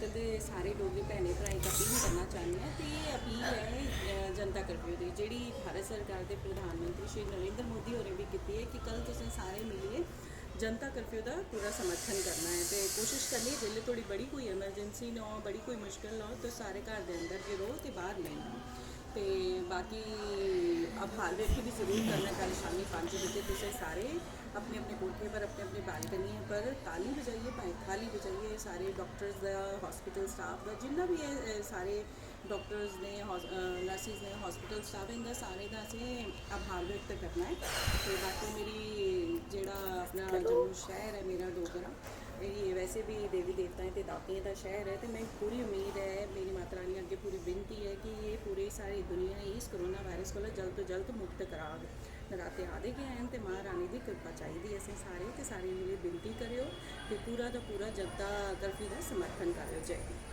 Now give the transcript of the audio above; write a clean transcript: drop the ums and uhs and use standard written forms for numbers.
वतन के सारे डोगरी भैने भ्राएं अपील करना चाहते हैं। तो ये अपील है जनता कर्फ्यू की जी भारत सरकार के प्रधानमंत्री श्री नरेंद्र मोदी होरें भी की है कि कल तुम सारे मिलिए जनता कर्फ्यू का पूरा समर्थन करना है। तो कोशिश करनी है जिले थोड़ी बड़ी कोई एमरजेंसी ना हो, बड़ी कोई मुश्किल ना हो, तो सारे घर के अंदर जो रहो तो बाहर नहीं आओ। तो बाकी आभार व्यक्त भी जरूर करना। कल शामी 5 बजे तुम सारे अपने अपने कोठे पर अपने अपने बालकनी पर ताली बजाइए, भाई थाली बजाइए। सारे डॉक्टर्स का, हॉस्पिटल स्टाफ का, जिन्ना भी है, सारे डॉक्टर्स ने, नर्सिस ने, हॉस्पिटल स्टाफ इनका सारे का असें आभार व्यक्त करना है। तो बाकी मेरी जेड़ा अपना जम्मू शहर है मेरा डोगरा, ये वैसे भी देवी देवताएं ते दातियां का शहर है। तो मैं पूरी उम्मीद है, मेरी माता रानी अगे पूरी विनती है कि ये पूरी सारी दुनिया इस करोना वायरस को जल्द तो जल्द मुक्त करा। नराते आदे गए हैं तो मां रानी की कृपा चाहिए असें सारे। तो सारे मेरी विनती करो तो पूरा का पूरा जनता कर्फ्यू का समर्थन करो। जय हिंद।